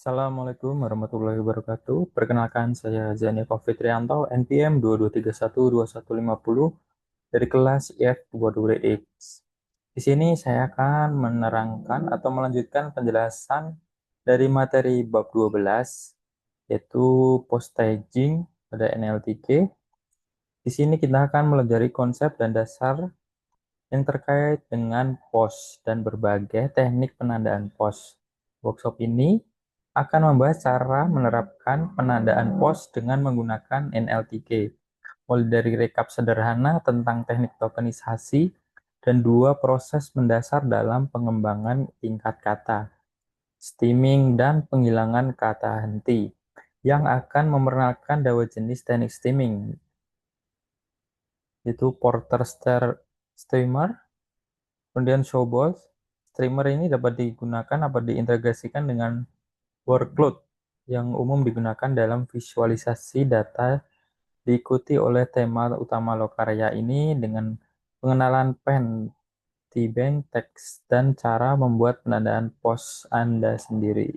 Assalamualaikum warahmatullahi wabarakatuh. Perkenalkan, saya Zani Fitrianto, NPM 22312150 dari kelas IF22X. Di sini saya akan menerangkan atau melanjutkan penjelasan dari materi bab 12, yaitu post staging pada NLTK. Di sini kita akan mempelajari konsep dan dasar yang terkait dengan pos dan berbagai teknik penandaan pos. Workshop ini akan membahas cara menerapkan penandaan pos dengan menggunakan NLTK, mulai dari rekap sederhana tentang teknik tokenisasi dan dua proses mendasar dalam pengembangan tingkat kata, stemming dan penghilangan kata henti, yang akan memperkenalkan dua jenis teknik stemming, yaitu Porter Streamer. Kemudian Showballs, streamer ini dapat digunakan dapat diintegrasikan dengan workload yang umum digunakan dalam visualisasi data. Diikuti oleh tema utama lokarya ini dengan pengenalan pen, T-bank, teks, dan cara membuat penandaan pos Anda sendiri.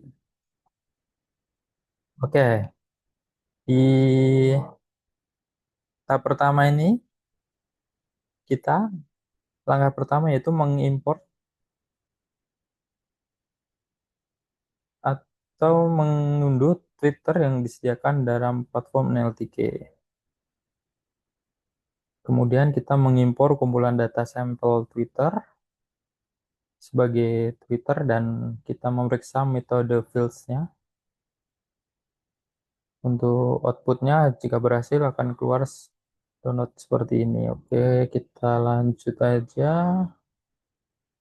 Oke, di tahap pertama ini kita langkah pertama yaitu mengimport atau mengunduh Twitter yang disediakan dalam platform NLTK. Kemudian kita mengimpor kumpulan data sampel Twitter sebagai Twitter dan kita memeriksa metode fields-nya. Untuk outputnya jika berhasil akan keluar download seperti ini. Oke, kita lanjut aja.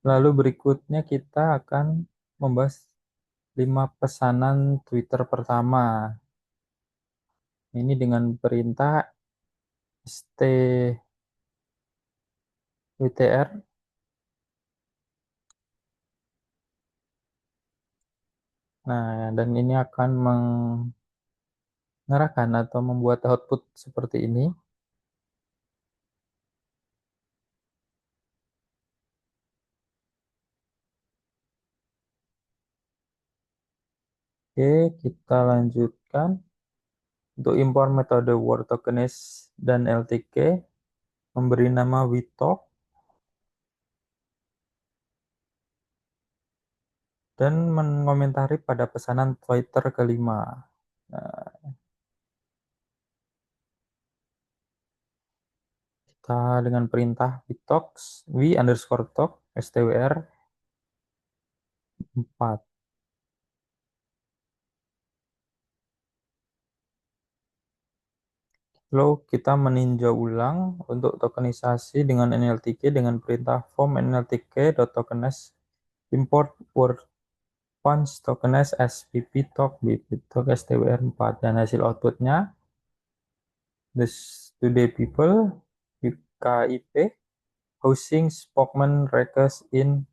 Lalu berikutnya kita akan membahas 5 pesanan Twitter pertama. Ini dengan perintah stwtr. Nah, dan ini akan mengarahkan atau membuat output seperti ini. Oke, kita lanjutkan. Untuk impor metode Word Tokenize dan LTK, memberi nama WeTalk, dan mengomentari pada pesanan Twitter kelima. Nah, kita dengan perintah WeTalks, we_talk, stwr 4. Lalu kita meninjau ulang untuk tokenisasi dengan NLTK dengan perintah form nltk.tokenize import word punch tokenize spp talk bp-talk stwr 4, dan hasil outputnya the today people KIP housing spokesman request in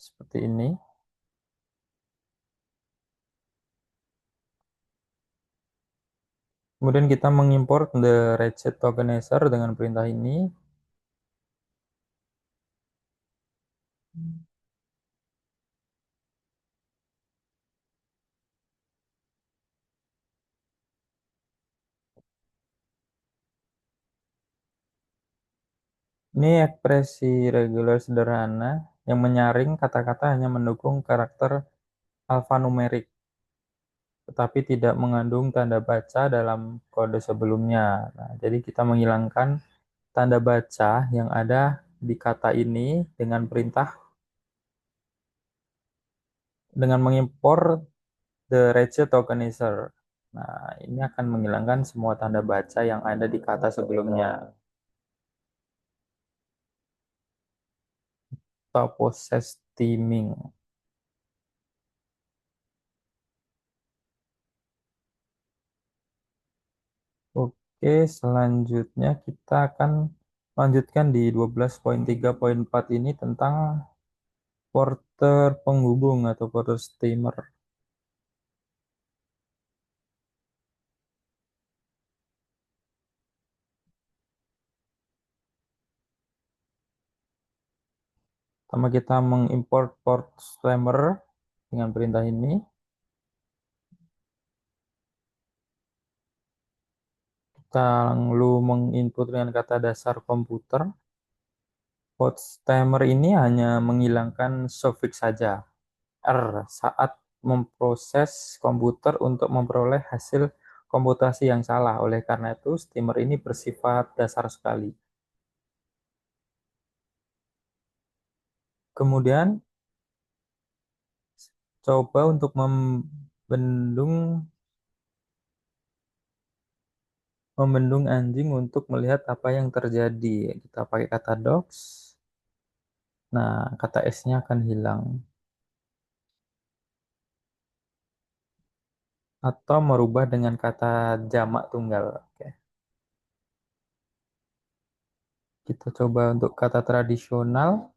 seperti ini. Kemudian kita mengimport the ratchet tokenizer dengan perintah ini. Ini ekspresi regular sederhana yang menyaring kata-kata hanya mendukung karakter alfanumerik, tetapi tidak mengandung tanda baca dalam kode sebelumnya. Nah, jadi kita menghilangkan tanda baca yang ada di kata ini dengan perintah dengan mengimpor the ratchet tokenizer. Nah, ini akan menghilangkan semua tanda baca yang ada di kata sebelumnya. Atau proses steaming. Oke, selanjutnya kita akan lanjutkan di 12.3.4 ini tentang porter penghubung atau porter steamer. Pertama kita mengimport port steamer dengan perintah ini. kita lalu menginput dengan kata dasar komputer. Hot-timer ini hanya menghilangkan suffix saja, R, saat memproses komputer untuk memperoleh hasil komputasi yang salah. Oleh karena itu, steamer ini bersifat dasar sekali. Kemudian, coba untuk membendung anjing untuk melihat apa yang terjadi. Kita pakai kata dogs. Nah, kata S-nya akan hilang. Atau merubah dengan kata jamak tunggal. Oke. Kita coba untuk kata tradisional.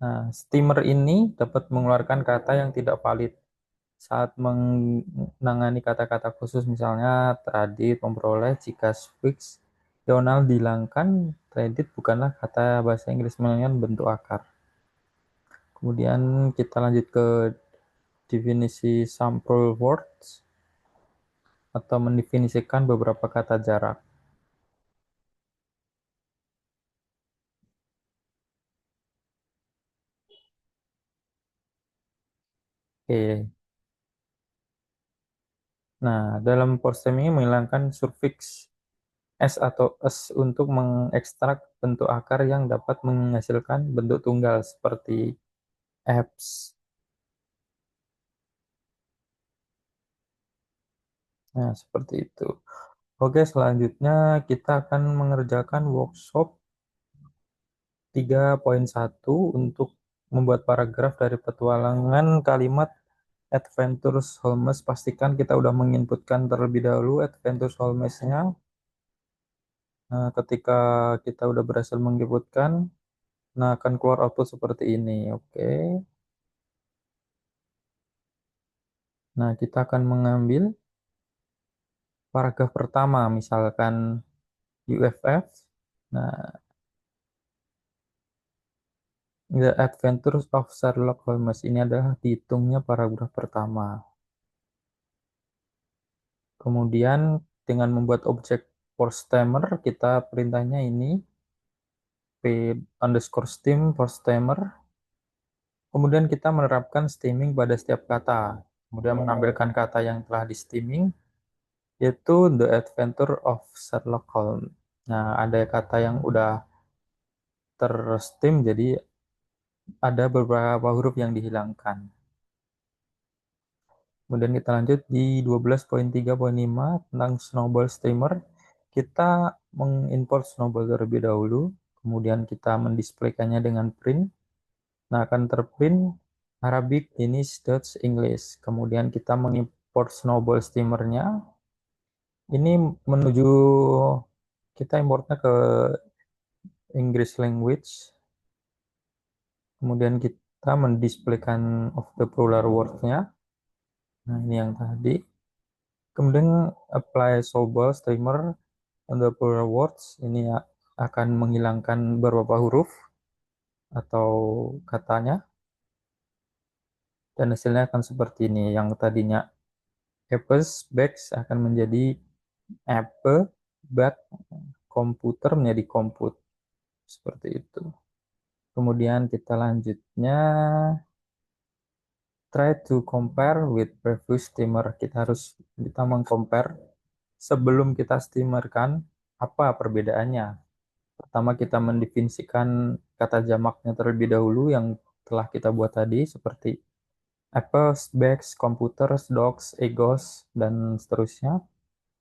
Nah, steamer ini dapat mengeluarkan kata yang tidak valid saat menangani kata-kata khusus, misalnya tradit, memperoleh, jika suffix yonal dihilangkan, tradit bukanlah kata bahasa Inggris melainkan bentuk akar. Kemudian kita lanjut ke definisi sample words atau mendefinisikan beberapa kata jarak. Oke. Nah, dalam post ini menghilangkan suffix S atau S untuk mengekstrak bentuk akar yang dapat menghasilkan bentuk tunggal seperti apps. Nah, seperti itu. Oke, selanjutnya kita akan mengerjakan workshop 3.1 untuk membuat paragraf dari petualangan kalimat Adventures Holmes. Pastikan kita udah menginputkan terlebih dahulu Adventures Holmes-nya. Nah, ketika kita udah berhasil menginputkan, nah akan keluar output seperti ini. Oke. Nah, kita akan mengambil paragraf pertama, misalkan UFF. Nah, The Adventures of Sherlock Holmes ini adalah dihitungnya paragraf pertama. Kemudian dengan membuat objek for stemmer, kita perintahnya ini p underscore stem for stemmer. Kemudian kita menerapkan stemming pada setiap kata. Kemudian menampilkan kata yang telah di stemming, yaitu The Adventure of Sherlock Holmes. Nah, ada kata yang udah terstem, jadi ada beberapa huruf yang dihilangkan. Kemudian kita lanjut di 12.3.5 tentang snowball streamer. Kita mengimport snowball terlebih dahulu, kemudian kita mendisplaykannya dengan print. Nah, akan terprint Arabic, Danish, Dutch, English. Kemudian kita mengimport snowball steamernya. Ini menuju kita importnya ke English language. Kemudian kita mendisplaykan of the plural words-nya. Nah, ini yang tadi. Kemudian apply snowball streamer on the plural words. Ini akan menghilangkan beberapa huruf atau katanya. Dan hasilnya akan seperti ini. Yang tadinya apples, bags akan menjadi apple, bag, komputer menjadi komput. Seperti itu. Kemudian kita lanjutnya try to compare with previous steamer. Kita mengcompare sebelum kita steamerkan apa perbedaannya. Pertama kita mendefinisikan kata jamaknya terlebih dahulu yang telah kita buat tadi seperti apples, bags, computers, dogs, egos, dan seterusnya.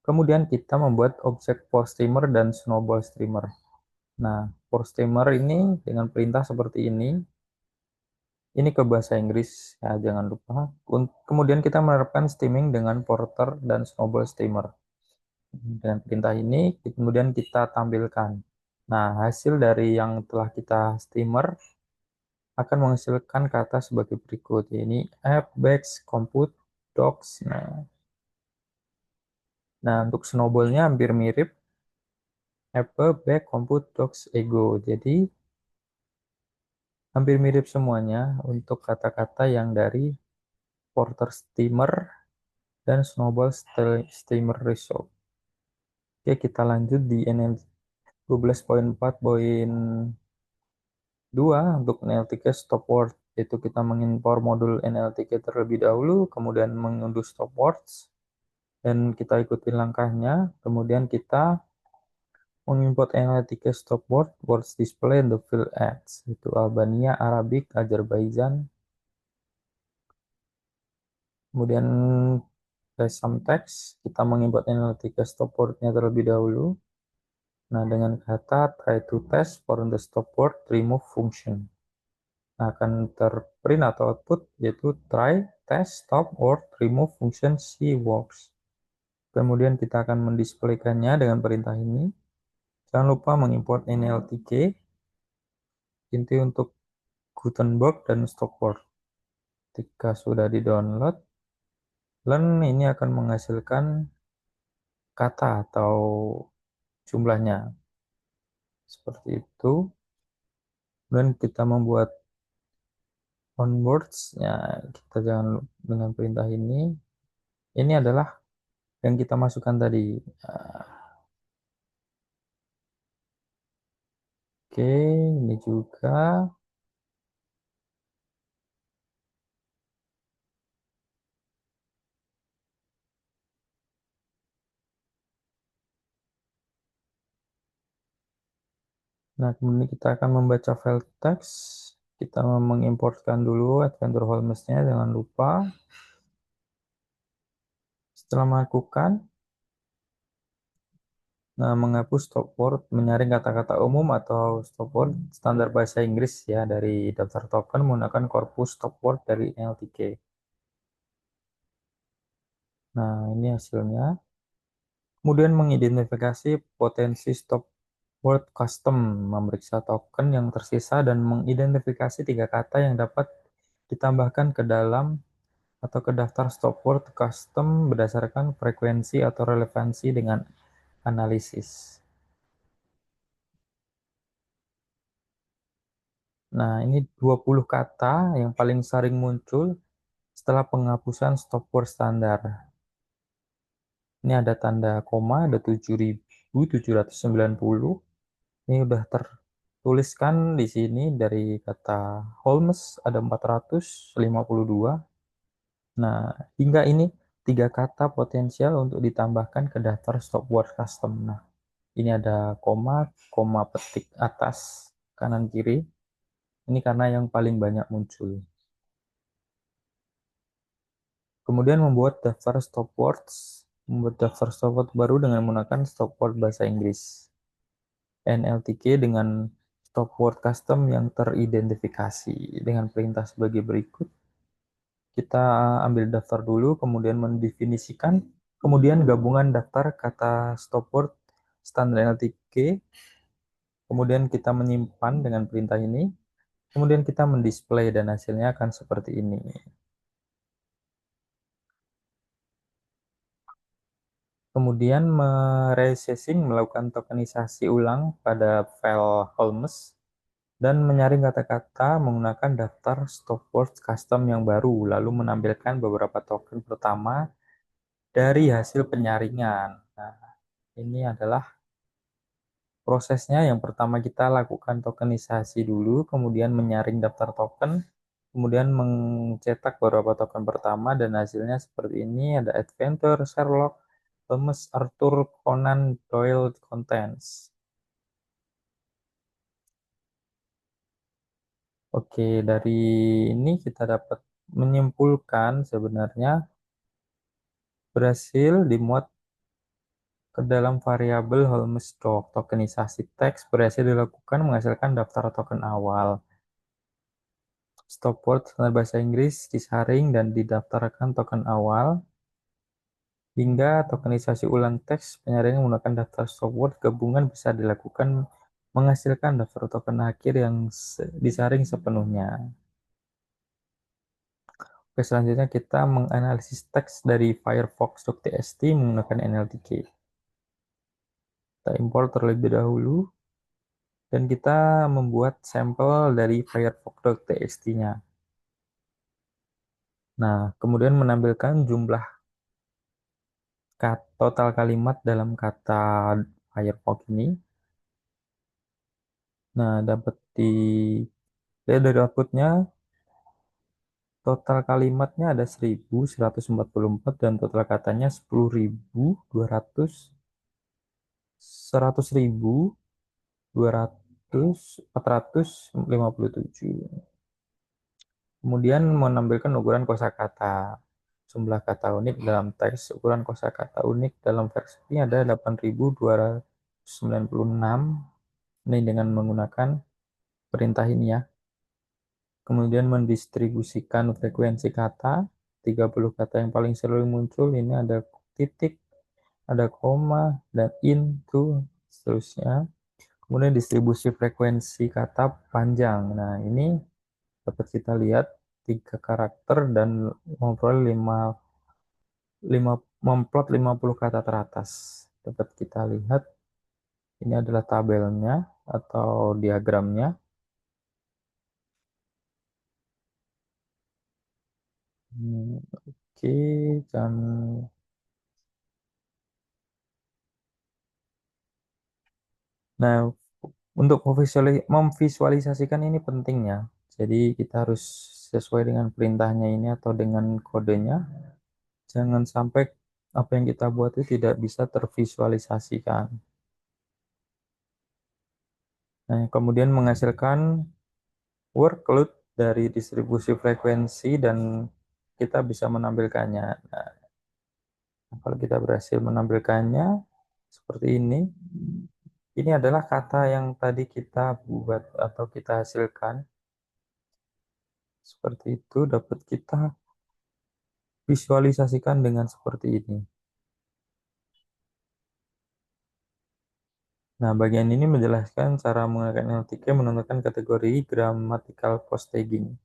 Kemudian kita membuat objek for streamer dan snowball streamer. Nah, for streamer ini dengan perintah seperti ini. Ini ke bahasa Inggris, ya jangan lupa. Kemudian kita menerapkan steaming dengan porter dan snowball steamer. Dengan perintah ini, kemudian kita tampilkan. Nah, hasil dari yang telah kita steamer akan menghasilkan kata sebagai berikut. Ini app, bags, compute, docs. Nah, untuk snowballnya hampir mirip. Apple, bag, compute, docs, ego. Jadi, hampir mirip semuanya untuk kata-kata yang dari porter steamer dan snowball steamer result. Oke, kita lanjut di NL12.4.2 untuk NLTK stop word, yaitu kita mengimpor modul NLTK terlebih dahulu, kemudian mengunduh stop words, dan kita ikuti langkahnya. Kemudian kita mengimport NLTK stop word, words display, and the field ads, itu Albania, Arabic, Azerbaijan. Kemudian some text, kita mengimport NLTK stop word-nya terlebih dahulu. Nah, dengan kata try to test for the stop word remove function. Nah, akan terprint atau output yaitu try, test, stop, word, remove function C works. Kemudian kita akan mendisplaykannya dengan perintah ini. Jangan lupa mengimport NLTK, inti untuk Gutenberg dan stop word. Ketika sudah di-download, Learn ini akan menghasilkan kata atau jumlahnya. Seperti itu. Dan kita membuat onboards, ya kita jangan dengan perintah ini. Ini adalah yang kita masukkan tadi. Oke, ini juga. Nah, kemudian kita akan membaca file teks. Kita mengimportkan dulu Adventure Holmes-nya, jangan lupa. Setelah melakukan, nah, menghapus stop word, menyaring kata-kata umum atau stop word standar bahasa Inggris ya dari daftar token menggunakan korpus stop word dari NLTK. Nah, ini hasilnya. Kemudian mengidentifikasi potensi stop word custom, memeriksa token yang tersisa dan mengidentifikasi tiga kata yang dapat ditambahkan ke dalam atau ke daftar stop word custom berdasarkan frekuensi atau relevansi dengan analisis. Nah, ini 20 kata yang paling sering muncul setelah penghapusan stop word standar. Ini ada tanda koma, ada 7.790. Ini udah tertuliskan di sini dari kata Holmes ada 452. Nah, hingga ini tiga kata potensial untuk ditambahkan ke daftar stop word custom. Nah, ini ada koma, koma petik atas, kanan kiri. Ini karena yang paling banyak muncul. Kemudian membuat daftar stop words. Membuat daftar stop word baru dengan menggunakan stop word bahasa Inggris. NLTK dengan stop word custom yang teridentifikasi dengan perintah sebagai berikut. Kita ambil daftar dulu, kemudian mendefinisikan, kemudian gabungan daftar kata stop word standar NLTK, kemudian kita menyimpan dengan perintah ini, kemudian kita mendisplay dan hasilnya akan seperti ini. Kemudian meresizing, melakukan tokenisasi ulang pada file Holmes, dan menyaring kata-kata menggunakan daftar stop word custom yang baru, lalu menampilkan beberapa token pertama dari hasil penyaringan. Nah, ini adalah prosesnya. Yang pertama kita lakukan tokenisasi dulu, kemudian menyaring daftar token, kemudian mencetak beberapa token pertama, dan hasilnya seperti ini. Ada Adventure, Sherlock, Thomas, Arthur, Conan Doyle, Contents. Oke, dari ini kita dapat menyimpulkan sebenarnya berhasil dimuat ke dalam variabel Holmes Doc. Tokenisasi teks berhasil dilakukan menghasilkan daftar token awal. Stop word standar bahasa Inggris disaring dan didaftarkan token awal. Hingga tokenisasi ulang teks penyaringan menggunakan daftar stop word gabungan bisa dilakukan menghasilkan daftar token akhir yang disaring sepenuhnya. Oke, selanjutnya kita menganalisis teks dari firefox.txt menggunakan NLTK. Kita import terlebih dahulu dan kita membuat sampel dari firefox.txt-nya. Nah, kemudian menampilkan jumlah total kalimat dalam kata Firefox ini. Nah, dapat lihat dari outputnya, total kalimatnya ada 1144 dan total katanya 10.200, 100.200, 457. Kemudian menampilkan ukuran kosakata. Jumlah kata unik dalam teks, ukuran kosakata unik dalam versi ini ada 8.296. Ini dengan menggunakan perintah ini ya. Kemudian mendistribusikan frekuensi kata, 30 kata yang paling sering muncul, ini ada titik, ada koma, dan into, seterusnya. Kemudian distribusi frekuensi kata panjang. Nah, ini dapat kita lihat 3 karakter dan memperoleh 50 kata teratas. Dapat kita lihat ini adalah tabelnya atau diagramnya. Oke, dan nah, untuk memvisualisasikan ini pentingnya. Jadi kita harus sesuai dengan perintahnya ini atau dengan kodenya. Jangan sampai apa yang kita buat itu tidak bisa tervisualisasikan. Nah, kemudian menghasilkan workload dari distribusi frekuensi dan kita bisa menampilkannya. Nah, kalau kita berhasil menampilkannya seperti ini adalah kata yang tadi kita buat atau kita hasilkan. Seperti itu dapat kita visualisasikan dengan seperti ini. Nah, bagian ini menjelaskan cara menggunakan NLTK menentukan kategori grammatical post tagging.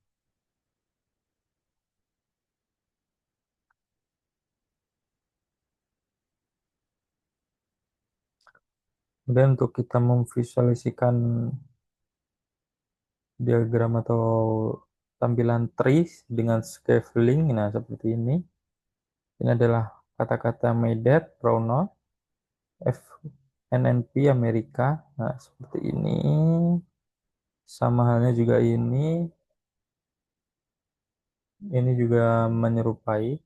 Kemudian untuk kita memvisualisasikan diagram atau tampilan trees dengan scaling, nah seperti ini. Ini adalah kata-kata my dad, pronoun, FNNP Amerika. Nah, seperti ini. Sama halnya juga ini juga menyerupai.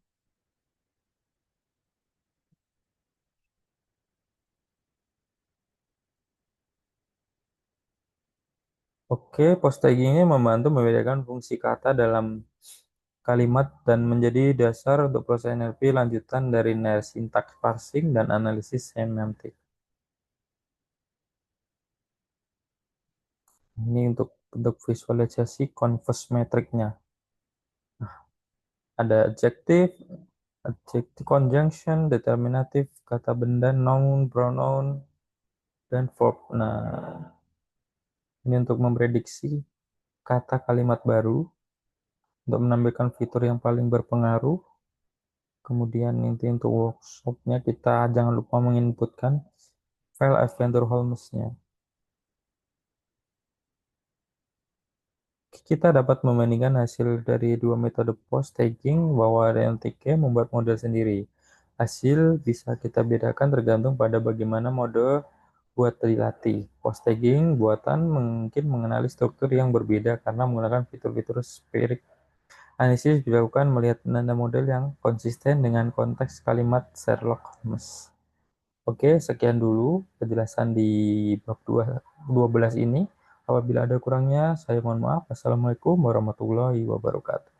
Oke, post tagging ini membantu membedakan fungsi kata dalam kalimat dan menjadi dasar untuk proses NLP lanjutan dari sintaks parsing dan analisis semantik. Ini untuk bentuk visualisasi converse metricnya. Ada adjective, adjective conjunction, determinatif, kata benda, noun, pronoun, dan verb. Nah, ini untuk memprediksi kata kalimat baru, untuk menampilkan fitur yang paling berpengaruh. Kemudian nanti untuk workshopnya kita jangan lupa menginputkan file Adventure Holmes-nya. Kita dapat membandingkan hasil dari dua metode post tagging bahwa NLTK membuat model sendiri. Hasil bisa kita bedakan tergantung pada bagaimana mode buat dilatih. Post tagging buatan mungkin mengenali struktur yang berbeda karena menggunakan fitur-fitur spirit. Analisis dilakukan melihat nada model yang konsisten dengan konteks kalimat Sherlock Holmes. Oke, sekian dulu penjelasan di bab 12 ini. Apabila ada kurangnya, saya mohon maaf. Assalamualaikum warahmatullahi wabarakatuh.